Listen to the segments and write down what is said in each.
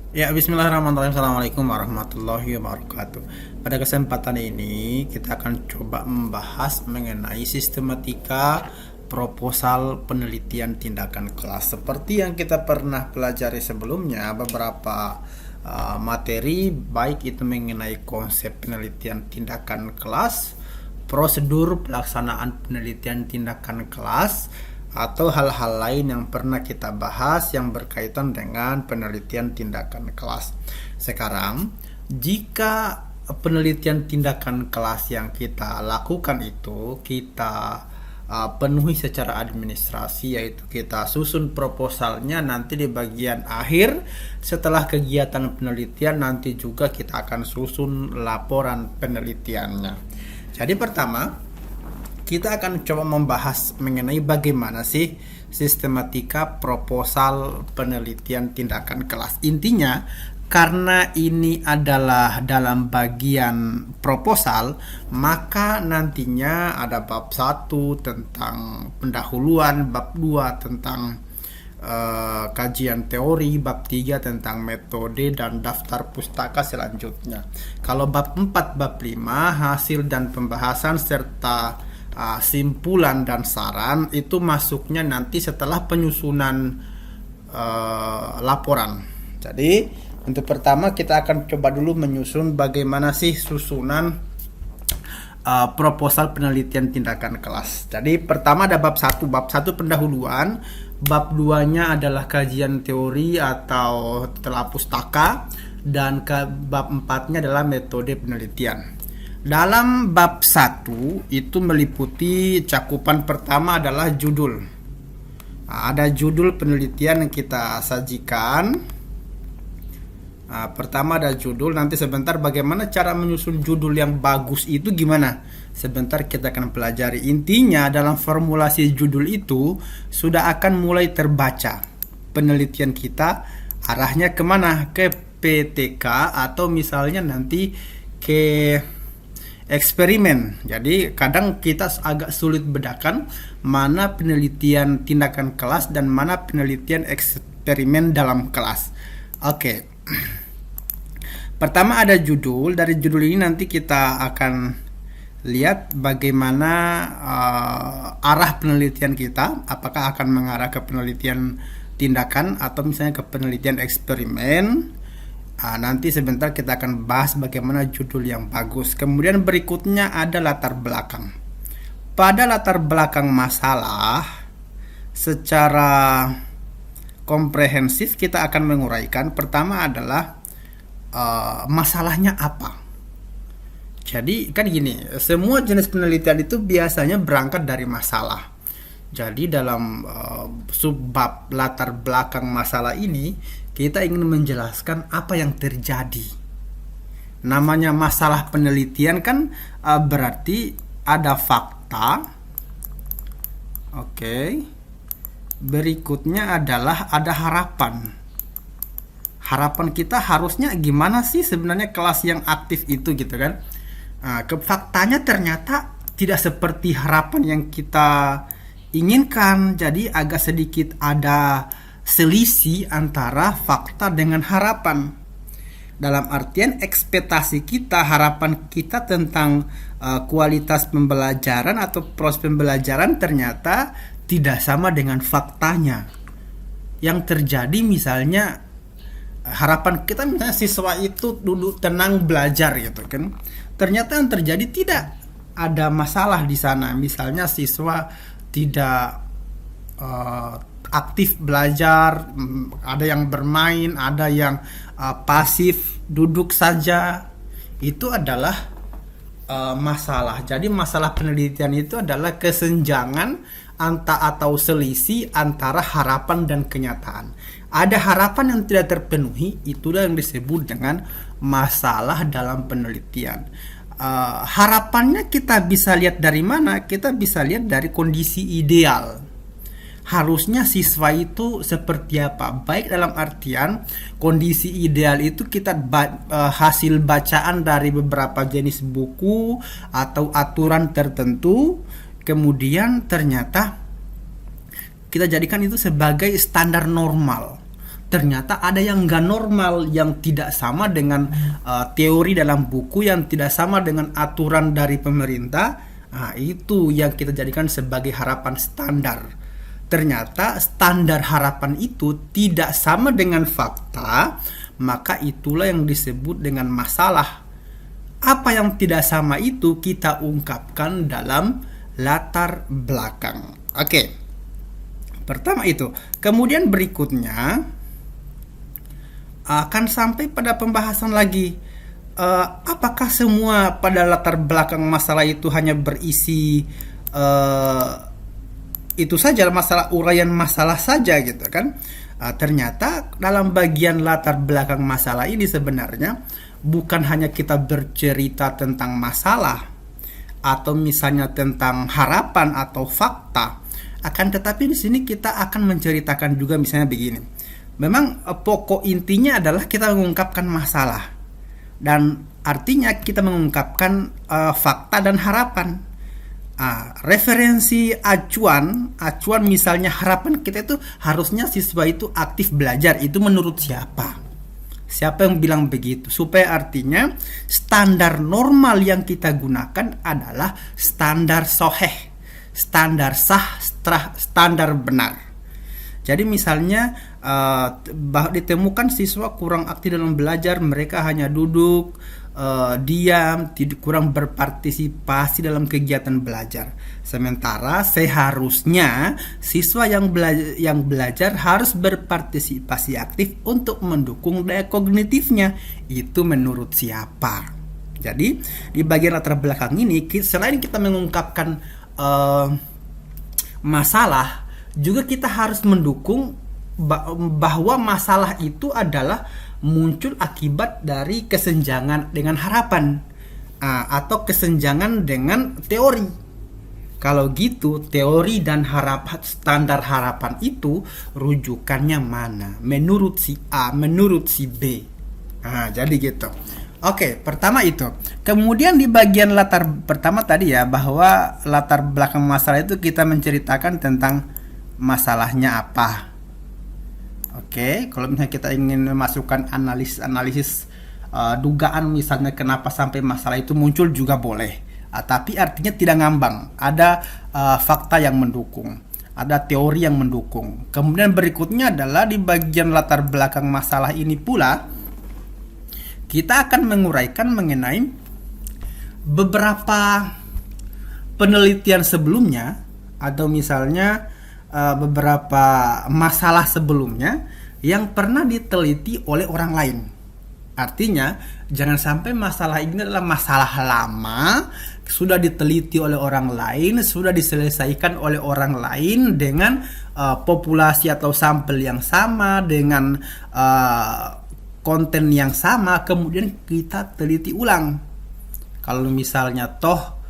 Ya, bismillahirrahmanirrahim. Assalamualaikum warahmatullahi wabarakatuh. Pada kesempatan ini, kita akan coba membahas mengenai sistematika proposal penelitian tindakan kelas. Seperti yang kita pernah pelajari sebelumnya, beberapa materi, baik itu mengenai konsep penelitian tindakan kelas, prosedur pelaksanaan penelitian tindakan kelas, atau hal-hal lain yang pernah kita bahas yang berkaitan dengan penelitian tindakan kelas. Sekarang, jika penelitian tindakan kelas yang kita lakukan itu kita penuhi secara administrasi, yaitu kita susun proposalnya nanti di bagian akhir setelah kegiatan penelitian, nanti juga kita akan susun laporan penelitiannya. Jadi pertama, kita akan coba membahas mengenai bagaimana sih sistematika proposal penelitian tindakan kelas. Intinya, karena ini adalah dalam bagian proposal, maka nantinya ada bab 1 tentang pendahuluan, bab 2 tentang kajian teori, bab 3 tentang metode, dan daftar pustaka selanjutnya. Kalau bab 4, bab 5, hasil dan pembahasan serta simpulan dan saran itu masuknya nanti setelah penyusunan laporan. Jadi untuk pertama kita akan coba dulu menyusun bagaimana sih susunan proposal penelitian tindakan kelas. Jadi pertama ada bab 1, pendahuluan, bab 2-nya adalah kajian teori atau telah pustaka, dan bab 4-nya adalah metode penelitian. Dalam bab 1 itu meliputi cakupan pertama adalah judul. Ada judul penelitian yang kita sajikan. Pertama ada judul, nanti sebentar bagaimana cara menyusun judul yang bagus itu gimana. Sebentar kita akan pelajari. Intinya dalam formulasi judul itu sudah akan mulai terbaca penelitian kita arahnya kemana, ke PTK atau misalnya nanti ke eksperimen. Jadi kadang kita agak sulit bedakan mana penelitian tindakan kelas dan mana penelitian eksperimen dalam kelas. Oke. Pertama ada judul. Dari judul ini nanti kita akan lihat bagaimana arah penelitian kita, apakah akan mengarah ke penelitian tindakan atau misalnya ke penelitian eksperimen. Nanti sebentar kita akan bahas bagaimana judul yang bagus. Kemudian berikutnya ada latar belakang. Pada latar belakang masalah, secara komprehensif kita akan menguraikan. Pertama adalah masalahnya apa. Jadi kan gini, semua jenis penelitian itu biasanya berangkat dari masalah. Jadi dalam subbab latar belakang masalah ini kita ingin menjelaskan apa yang terjadi. Namanya masalah penelitian kan berarti ada fakta. Oke. Berikutnya adalah ada harapan. Harapan kita harusnya gimana sih sebenarnya kelas yang aktif itu gitu kan. Faktanya ternyata tidak seperti harapan yang kita inginkan. Jadi agak sedikit ada selisih antara fakta dengan harapan. Dalam artian ekspektasi kita, harapan kita tentang kualitas pembelajaran atau proses pembelajaran ternyata tidak sama dengan faktanya. Yang terjadi misalnya harapan kita misalnya siswa itu duduk tenang belajar gitu kan. Ternyata yang terjadi tidak ada masalah di sana. Misalnya siswa tidak aktif belajar, ada yang bermain, ada yang pasif duduk saja. Itu adalah masalah. Jadi masalah penelitian itu adalah kesenjangan atau selisih antara harapan dan kenyataan. Ada harapan yang tidak terpenuhi, itulah yang disebut dengan masalah dalam penelitian. Harapannya kita bisa lihat dari mana? Kita bisa lihat dari kondisi ideal. Harusnya siswa itu seperti apa? Baik dalam artian kondisi ideal itu kita hasil bacaan dari beberapa jenis buku atau aturan tertentu, kemudian ternyata kita jadikan itu sebagai standar normal. ternyata ada yang nggak normal, yang tidak sama dengan teori dalam buku, yang tidak sama dengan aturan dari pemerintah. Nah, itu yang kita jadikan sebagai harapan standar. Ternyata standar harapan itu tidak sama dengan fakta, maka itulah yang disebut dengan masalah. Apa yang tidak sama itu kita ungkapkan dalam latar belakang. Oke, pertama itu. Kemudian berikutnya akan sampai pada pembahasan lagi. Apakah semua pada latar belakang masalah itu hanya berisi itu saja, masalah, uraian masalah saja gitu kan? Ternyata dalam bagian latar belakang masalah ini sebenarnya bukan hanya kita bercerita tentang masalah atau misalnya tentang harapan atau fakta, akan tetapi di sini kita akan menceritakan juga misalnya begini. Memang pokok intinya adalah kita mengungkapkan masalah, dan artinya kita mengungkapkan fakta dan harapan. Referensi acuan misalnya harapan kita itu harusnya siswa itu aktif belajar. Itu menurut siapa? Siapa yang bilang begitu? Supaya artinya standar normal yang kita gunakan adalah standar soheh, standar sah, standar benar. Jadi misalnya ditemukan siswa kurang aktif dalam belajar, mereka hanya duduk, diam, kurang berpartisipasi dalam kegiatan belajar. Sementara seharusnya siswa yang belajar harus berpartisipasi aktif untuk mendukung daya kognitifnya. Itu menurut siapa? Jadi di bagian latar belakang ini, selain kita mengungkapkan masalah, juga kita harus mendukung bahwa masalah itu adalah muncul akibat dari kesenjangan dengan harapan atau kesenjangan dengan teori. Kalau gitu, teori dan standar harapan itu rujukannya mana? Menurut si A, menurut si B. Jadi gitu. Oke, pertama itu. Kemudian di bagian latar pertama tadi ya, bahwa latar belakang masalah itu kita menceritakan tentang masalahnya apa. Oke, kalau misalnya kita ingin memasukkan analisis dugaan misalnya kenapa sampai masalah itu muncul juga boleh. Tapi artinya tidak ngambang. Ada fakta yang mendukung, ada teori yang mendukung. Kemudian berikutnya adalah di bagian latar belakang masalah ini pula kita akan menguraikan mengenai beberapa penelitian sebelumnya, atau misalnya beberapa masalah sebelumnya yang pernah diteliti oleh orang lain. Artinya jangan sampai masalah ini adalah masalah lama, sudah diteliti oleh orang lain, sudah diselesaikan oleh orang lain dengan populasi atau sampel yang sama, dengan konten yang sama, kemudian kita teliti ulang. Kalau misalnya toh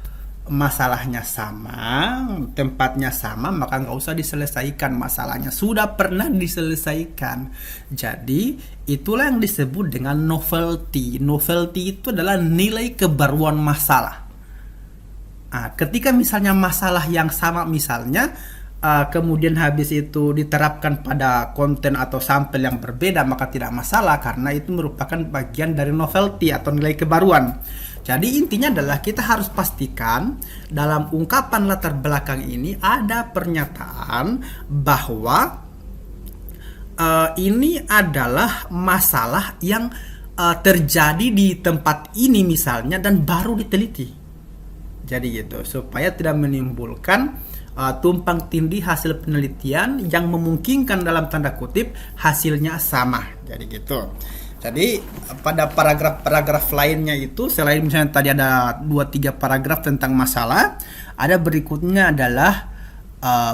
masalahnya sama, tempatnya sama, maka nggak usah diselesaikan masalahnya. Sudah pernah diselesaikan. Jadi itulah yang disebut dengan novelty. Novelty itu adalah nilai kebaruan masalah. Ketika misalnya masalah yang sama misalnya kemudian habis itu diterapkan pada konten atau sampel yang berbeda, maka tidak masalah karena itu merupakan bagian dari novelty atau nilai kebaruan. Jadi intinya adalah kita harus pastikan dalam ungkapan latar belakang ini ada pernyataan bahwa ini adalah masalah yang terjadi di tempat ini misalnya dan baru diteliti. Jadi gitu, supaya tidak menimbulkan tumpang tindih hasil penelitian yang memungkinkan dalam tanda kutip hasilnya sama. Jadi gitu. Jadi pada paragraf-paragraf lainnya itu, selain misalnya tadi ada 2-3 paragraf tentang masalah, ada berikutnya adalah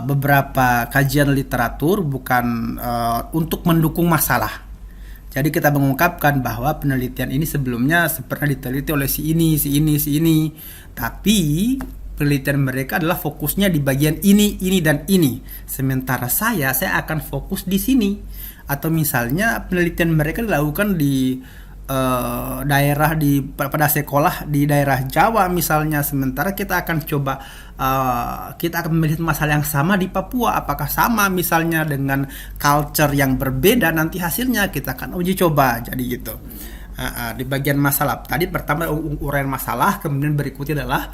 beberapa kajian literatur bukan untuk mendukung masalah. Jadi kita mengungkapkan bahwa penelitian ini sebelumnya pernah diteliti oleh si ini. Tapi penelitian mereka adalah fokusnya di bagian ini dan ini. Sementara saya akan fokus di sini. Atau misalnya penelitian mereka dilakukan di daerah pada sekolah di daerah Jawa misalnya, sementara kita akan coba kita akan melihat masalah yang sama di Papua, apakah sama misalnya dengan culture yang berbeda, nanti hasilnya kita akan uji coba. Jadi gitu. Di bagian masalah tadi pertama uraian masalah, kemudian berikutnya adalah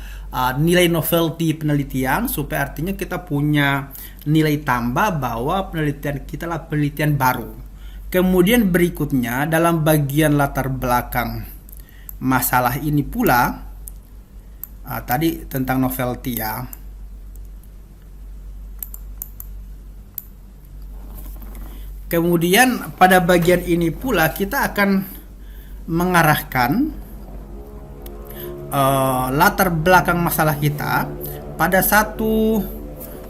nilai novelty penelitian, supaya artinya kita punya nilai tambah bahwa penelitian kita adalah penelitian baru. Kemudian berikutnya dalam bagian latar belakang masalah ini pula, tadi tentang novelty ya. Kemudian pada bagian ini pula kita akan mengarahkan latar belakang masalah kita pada satu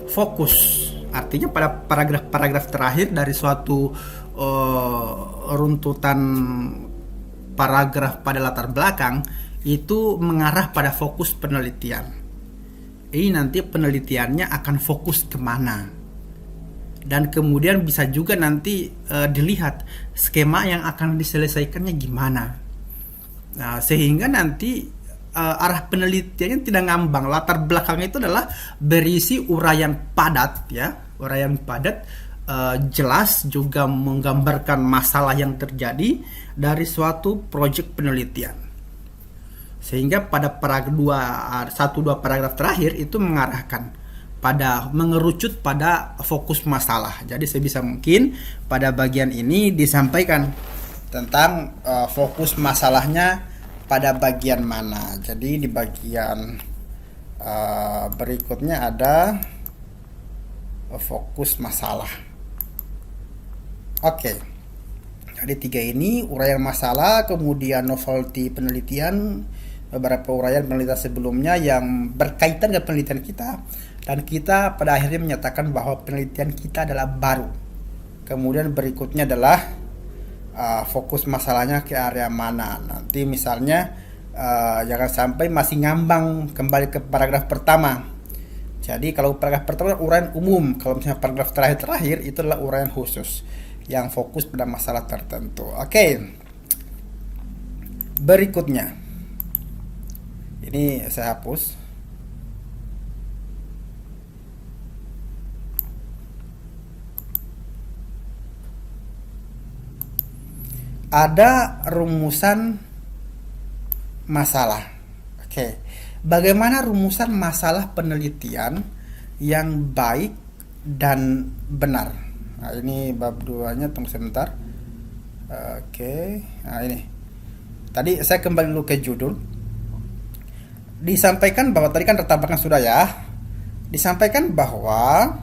fokus. Artinya pada paragraf-paragraf terakhir dari suatu runtutan paragraf pada latar belakang itu mengarah pada fokus penelitian. Ini nanti penelitiannya akan fokus kemana, dan kemudian bisa juga nanti dilihat skema yang akan diselesaikannya gimana. Nah, sehingga nanti arah penelitiannya tidak ngambang. Latar belakangnya itu adalah berisi uraian padat ya, uraian padat, jelas, juga menggambarkan masalah yang terjadi dari suatu proyek penelitian. Sehingga pada satu dua paragraf terakhir itu mengarahkan pada mengerucut pada fokus masalah. Jadi sebisa mungkin pada bagian ini disampaikan tentang fokus masalahnya pada bagian mana. Jadi di bagian berikutnya ada fokus masalah. Oke. Jadi 3 ini uraian masalah, kemudian novelty penelitian, beberapa uraian penelitian sebelumnya yang berkaitan dengan penelitian kita, dan kita pada akhirnya menyatakan bahwa penelitian kita adalah baru. Kemudian berikutnya adalah fokus masalahnya ke area mana. Nanti misalnya jangan sampai masih ngambang kembali ke paragraf pertama. Jadi kalau paragraf pertama uraian umum, kalau misalnya paragraf terakhir itu adalah uraian khusus yang fokus pada masalah tertentu. Oke. Berikutnya. Ini saya hapus. Ada rumusan masalah. Oke. Bagaimana rumusan masalah penelitian yang baik dan benar? Nah, ini bab 2-nya, tunggu sebentar. Oke. Nah, ini. Tadi saya kembali dulu ke judul. Disampaikan bahwa tadi kan latar belakang sudah ya. Disampaikan bahwa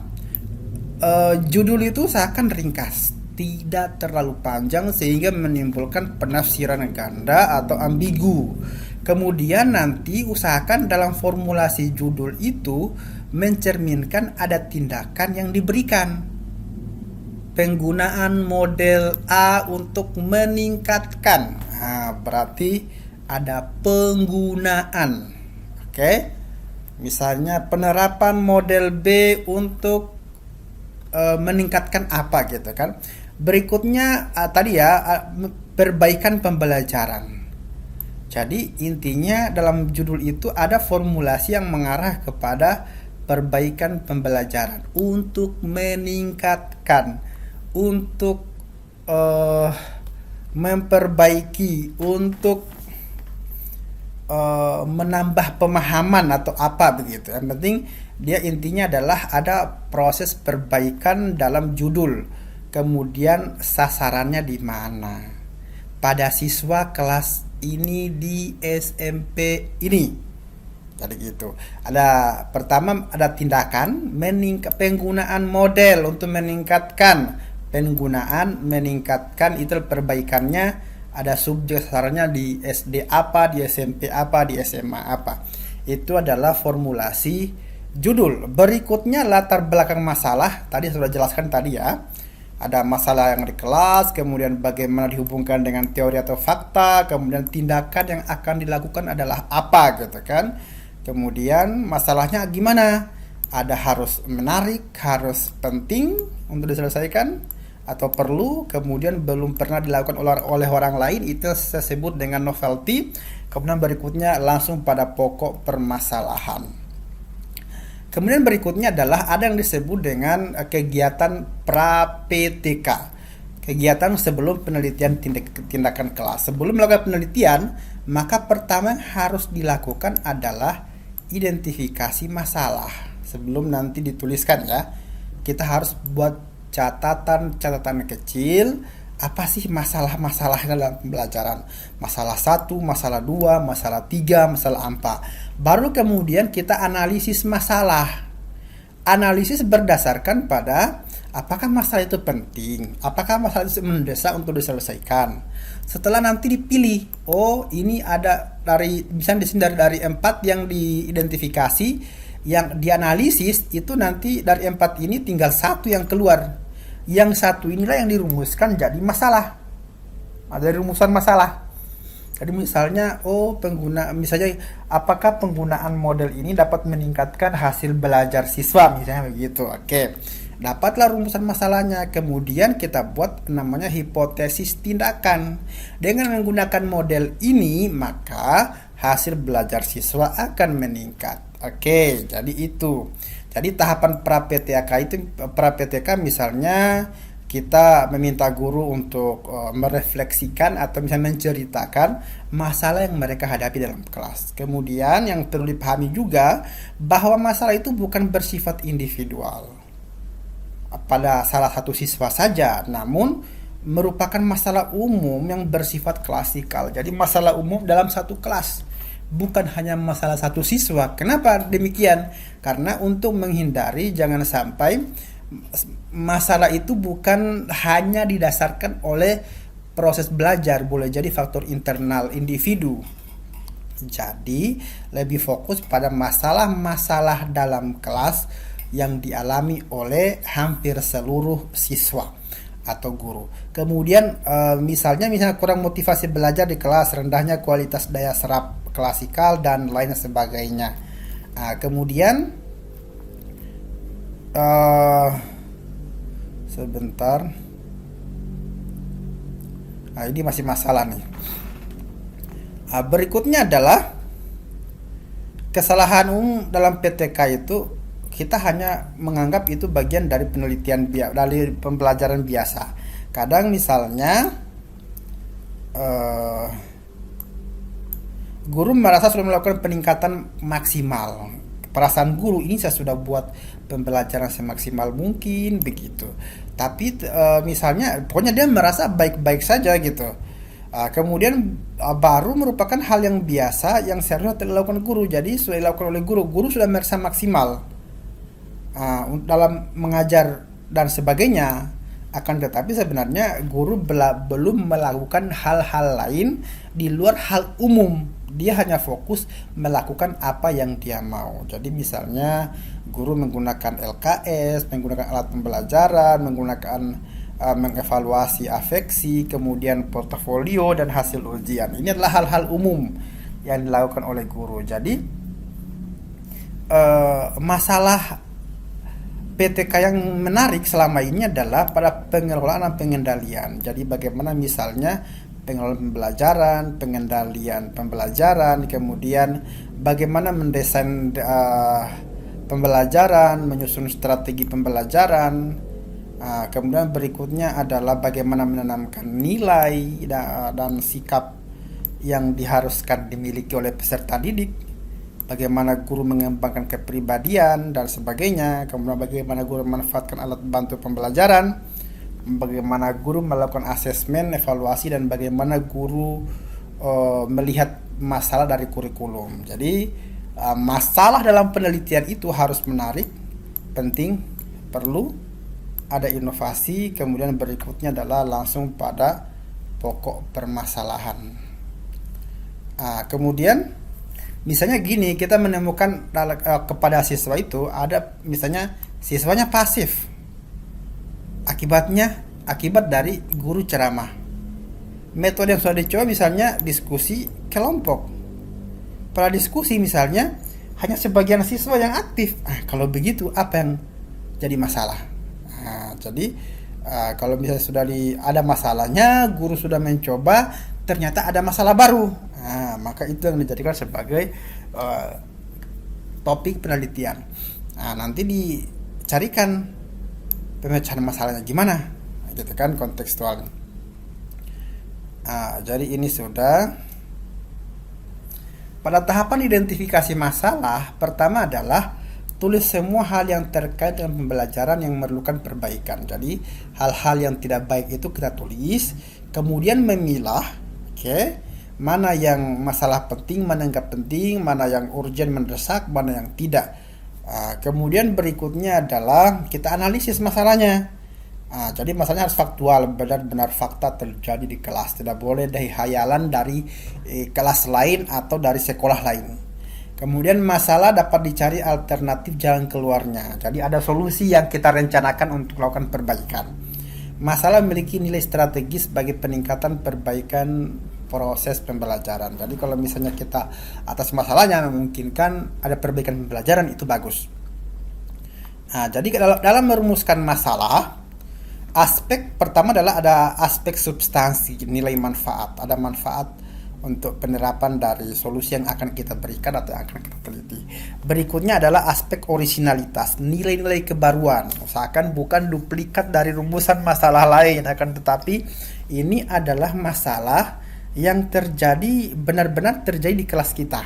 judul itu seakan ringkas, tidak terlalu panjang sehingga menimbulkan penafsiran ganda atau ambigu. Kemudian nanti usahakan dalam formulasi judul itu mencerminkan ada tindakan yang diberikan. Penggunaan model A untuk meningkatkan. Nah, berarti ada penggunaan. Oke. Misalnya penerapan model B untuk meningkatkan apa gitu kan. Berikutnya tadi ya, perbaikan pembelajaran. Jadi intinya dalam judul itu ada formulasi yang mengarah kepada perbaikan pembelajaran untuk meningkatkan, untuk memperbaiki, untuk menambah pemahaman atau apa begitu. Yang penting dia intinya adalah ada proses perbaikan dalam judul. Kemudian sasarannya di mana? Pada siswa kelas ini di SMP ini. Jadi gitu. Ada pertama ada tindakan penggunaan model untuk meningkatkan. Penggunaan meningkatkan itu perbaikannya, ada subjek sasarannya di SD apa, di SMP apa, di SMA apa. Itu adalah formulasi judul. Berikutnya latar belakang masalah. Tadi sudah jelaskan tadi ya. Ada masalah yang di kelas, kemudian bagaimana dihubungkan dengan teori atau fakta, kemudian tindakan yang akan dilakukan adalah apa gitu kan. Kemudian masalahnya gimana? Ada harus menarik, harus penting untuk diselesaikan, atau perlu, kemudian belum pernah dilakukan oleh orang lain, itu saya sebut dengan novelty. Kemudian berikutnya langsung pada pokok permasalahan. Kemudian berikutnya adalah ada yang disebut dengan kegiatan pra-PTK. Kegiatan sebelum penelitian tindakan kelas. Sebelum melakukan penelitian, maka pertama yang harus dilakukan adalah identifikasi masalah. Sebelum nanti dituliskan ya, kita harus buat catatan kecil, apa sih masalah-masalah dalam pembelajaran. Masalah 1, masalah 2, masalah 3, masalah 4. Baru kemudian kita analisis masalah. Analisis berdasarkan pada apakah masalah itu penting, apakah masalah itu mendesak untuk diselesaikan. Setelah nanti dipilih, oh ini ada bisa dari 4 yang diidentifikasi, yang dianalisis, itu nanti dari 4 ini tinggal 1 yang keluar. Yang 1 inilah yang dirumuskan jadi masalah. Ada rumusan masalah. Jadi misalnya, misalnya apakah penggunaan model ini dapat meningkatkan hasil belajar siswa, misalnya begitu. Oke. Dapatlah rumusan masalahnya, kemudian kita buat namanya hipotesis tindakan. Dengan menggunakan model ini, maka hasil belajar siswa akan meningkat. Oke, jadi itu. Jadi tahapan pra-PTK misalnya kita meminta guru untuk merefleksikan atau misalnya menceritakan masalah yang mereka hadapi dalam kelas. Kemudian yang perlu dipahami juga bahwa masalah itu bukan bersifat individual pada salah satu siswa saja, namun merupakan masalah umum yang bersifat klasikal. Jadi masalah umum dalam satu kelas, bukan hanya masalah satu siswa. Kenapa demikian? Karena untuk menghindari jangan sampai masalah itu bukan hanya didasarkan oleh proses belajar, boleh jadi faktor internal individu. Jadi lebih fokus pada masalah-masalah dalam kelas yang dialami oleh hampir seluruh siswa atau guru. Kemudian misalnya kurang motivasi belajar di kelas, rendahnya kualitas daya serap klasikal dan lain sebagainya. Kemudian sebentar. Ini masih masalah nih. Berikutnya adalah kesalahan umum dalam PTK itu, kita hanya menganggap itu bagian dari penelitian dari pembelajaran biasa. Kadang misalnya guru merasa sudah melakukan peningkatan maksimal. Perasaan guru, ini saya sudah buat pembelajaran semaksimal mungkin begitu. Tapi misalnya pokoknya dia merasa baik-baik saja gitu. Kemudian baru merupakan hal yang biasa yang seharusnya dilakukan guru. Jadi sudah dilakukan oleh guru sudah merasa maksimal dalam mengajar dan sebagainya. Akan tetapi sebenarnya guru belum melakukan hal-hal lain di luar hal umum. Dia hanya fokus melakukan apa yang dia mau. Jadi misalnya guru menggunakan LKS, menggunakan alat pembelajaran, menggunakan mengevaluasi afeksi, kemudian portofolio dan hasil ujian. Ini adalah hal-hal umum yang dilakukan oleh guru. Jadi masalah PTK yang menarik selama ini adalah pada pengelolaan dan pengendalian. Jadi bagaimana misalnya pengelolaan pembelajaran, pengendalian pembelajaran, kemudian bagaimana mendesain pembelajaran, menyusun strategi pembelajaran. Kemudian berikutnya adalah bagaimana menanamkan nilai dan sikap yang diharuskan dimiliki oleh peserta didik. Bagaimana guru mengembangkan kepribadian dan sebagainya. Kemudian bagaimana guru memanfaatkan alat bantu pembelajaran, bagaimana guru melakukan asesmen, evaluasi, dan bagaimana guru melihat masalah dari kurikulum. Jadi masalah dalam penelitian itu harus menarik, penting, perlu ada inovasi. Kemudian berikutnya adalah langsung pada pokok permasalahan. Kemudian misalnya gini, kita menemukan kepada siswa itu ada misalnya siswanya pasif. Akibat dari guru ceramah. Metode yang sudah dicoba misalnya diskusi kelompok. Pada diskusi misalnya hanya sebagian siswa yang aktif. Kalau begitu apa yang jadi masalah? Jadi Kalau misalnya ada masalahnya, guru sudah mencoba, ternyata ada masalah baru. Maka itu yang dijadikan sebagai topik penelitian. Nanti dicarikan pemecahan masalahnya gimana, gitu kan, kontekstualnya. Jadi ini sudah pada tahapan identifikasi masalah. Pertama adalah tulis semua hal yang terkait dengan pembelajaran yang memerlukan perbaikan. Jadi hal-hal yang tidak baik itu kita tulis, kemudian memilah, mana yang masalah penting, mana yang nggak penting, mana yang urgent mendesak, mana yang tidak. Kemudian berikutnya adalah kita analisis masalahnya. Jadi masalahnya harus faktual, benar-benar fakta terjadi di kelas. Tidak boleh dari hayalan dari kelas lain atau dari sekolah lain. Kemudian masalah dapat dicari alternatif jalan keluarnya. Jadi ada solusi yang kita rencanakan untuk melakukan perbaikan. Masalah memiliki nilai strategis bagi peningkatan perbaikan proses pembelajaran. Jadi kalau misalnya kita atas masalahnya memungkinkan ada perbaikan pembelajaran, itu bagus. Jadi dalam merumuskan masalah, aspek pertama adalah ada aspek substansi, nilai manfaat. Ada manfaat untuk penerapan dari solusi yang akan kita berikan atau yang akan kita teliti. Berikutnya adalah aspek originalitas, nilai-nilai kebaruan. Usahakan bukan duplikat dari rumusan masalah lain, akan tetapi ini adalah masalah yang terjadi, benar-benar terjadi di kelas kita,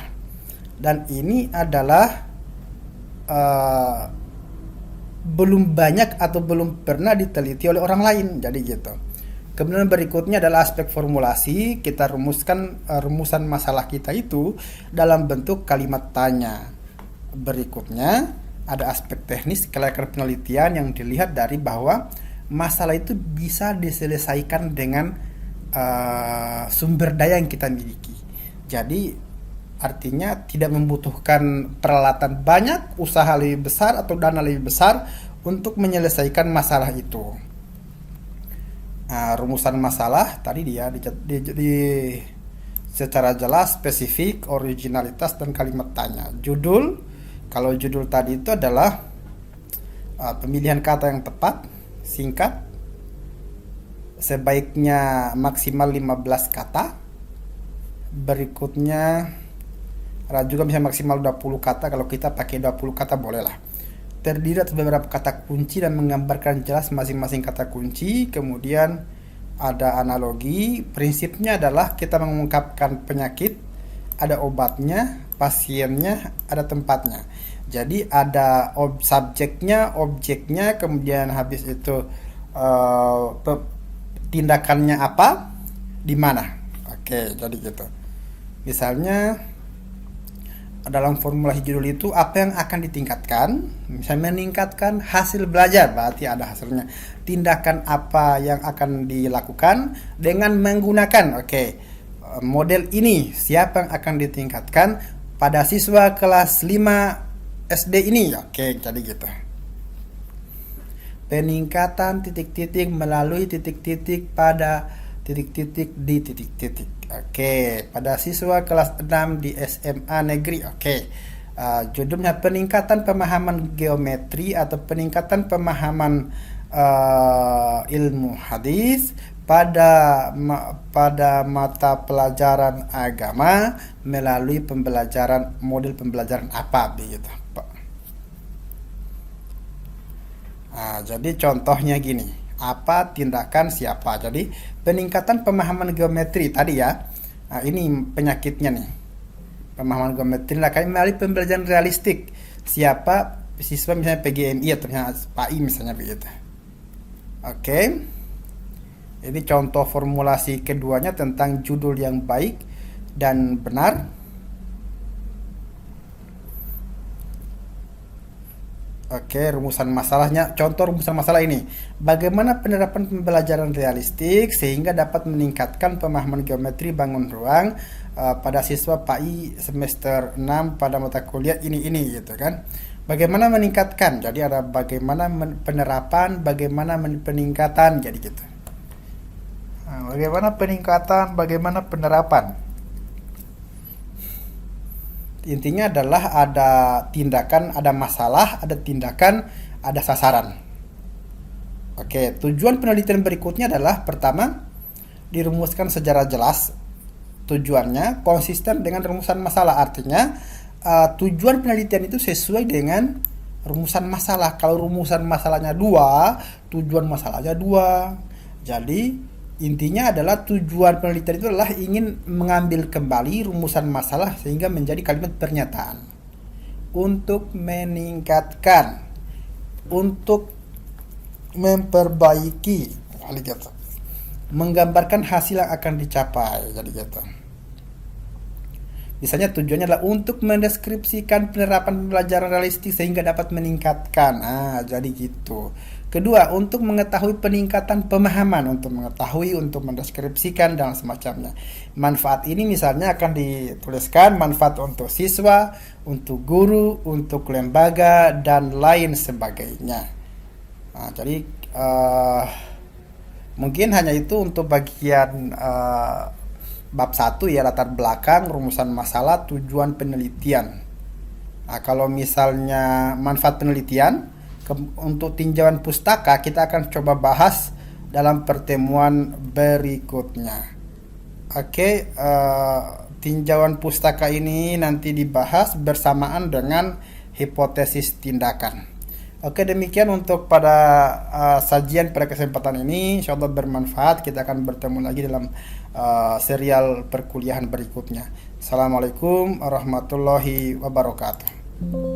dan ini adalah belum banyak atau belum pernah diteliti oleh orang lain. Jadi gitu. Kemudian berikutnya adalah aspek formulasi. Kita rumuskan rumusan masalah kita itu dalam bentuk kalimat tanya. Berikutnya ada aspek teknis kelayakan penelitian yang dilihat dari bahwa masalah itu bisa diselesaikan dengan sumber daya yang kita miliki. Jadi artinya tidak membutuhkan peralatan banyak, usaha lebih besar atau dana lebih besar untuk menyelesaikan masalah itu. Rumusan masalah tadi dia di secara jelas, spesifik, originalitas, dan kalimat tanya. Judul, kalau judul tadi itu adalah pemilihan kata yang tepat, singkat, sebaiknya maksimal 15 kata. Berikutnya ada juga bisa maksimal 20 kata. Kalau kita pakai 20 kata bolehlah. Terdiri atas beberapa kata kunci dan menggambarkan jelas masing-masing kata kunci. Kemudian ada analogi. Prinsipnya adalah kita mengungkapkan penyakit, ada obatnya, pasiennya, ada tempatnya. Jadi ada subjeknya, objeknya, kemudian habis itu tindakannya apa, di mana. Jadi gitu. Misalnya dalam formulasi judul itu apa yang akan ditingkatkan, misalnya meningkatkan hasil belajar, berarti ada hasilnya. Tindakan apa yang akan dilakukan dengan menggunakan model ini, siapa yang akan ditingkatkan pada siswa kelas 5 SD ini. Jadi gitu. Peningkatan titik-titik melalui titik-titik pada titik-titik di titik-titik. Pada siswa kelas 6 di SMA negeri. Judulnya peningkatan pemahaman geometri atau peningkatan pemahaman ilmu hadis pada mata pelajaran agama melalui model pembelajaran apa begitu. Jadi contohnya gini, apa, tindakan, siapa. Jadi peningkatan pemahaman geometri tadi ya. Ini penyakitnya nih. Pemahaman geometri melalui pembelajaran realistik. Siapa siswa misalnya PGMI atau misalnya PAI misalnya begitu. Ini contoh formulasi keduanya tentang judul yang baik dan benar. Rumusan masalahnya. Contoh rumusan masalah ini. Bagaimana penerapan pembelajaran realistik sehingga dapat meningkatkan pemahaman geometri bangun ruang pada siswa PAI semester 6 pada mata kuliah ini gitu kan. Bagaimana meningkatkan? Jadi ada bagaimana penerapan, bagaimana peningkatan, jadi gitu. Bagaimana peningkatan, bagaimana penerapan. Intinya adalah ada tindakan, ada masalah, ada tindakan, ada sasaran. Oke, tujuan penelitian berikutnya adalah pertama, dirumuskan secara jelas tujuannya konsisten dengan rumusan masalah. Artinya tujuan penelitian itu sesuai dengan rumusan masalah. Kalau rumusan masalahnya dua, tujuan masalahnya dua. Jadi intinya adalah tujuan penelitian itu adalah ingin mengambil kembali rumusan masalah sehingga menjadi kalimat pernyataan. Untuk meningkatkan, untuk memperbaiki, menggambarkan hasil yang akan dicapai. Jadi gitu. Misalnya tujuannya adalah untuk mendeskripsikan penerapan pembelajaran realistis sehingga dapat meningkatkan. Jadi gitu. Kedua, untuk mengetahui peningkatan pemahaman, untuk mengetahui, untuk mendeskripsikan dan semacamnya. Manfaat ini misalnya akan dituliskan manfaat untuk siswa, untuk guru, untuk lembaga dan lain sebagainya. Jadi mungkin hanya itu untuk bagian bab 1 ya, latar belakang, rumusan masalah, tujuan penelitian. Kalau misalnya manfaat penelitian, untuk tinjauan pustaka kita akan coba bahas dalam pertemuan berikutnya. Oke, tinjauan pustaka ini nanti dibahas bersamaan dengan hipotesis tindakan. Oke, demikian untuk pada sajian pada kesempatan ini. Insyaallah bermanfaat. Kita akan bertemu lagi dalam serial perkuliahan berikutnya. Assalamualaikum warahmatullahi wabarakatuh.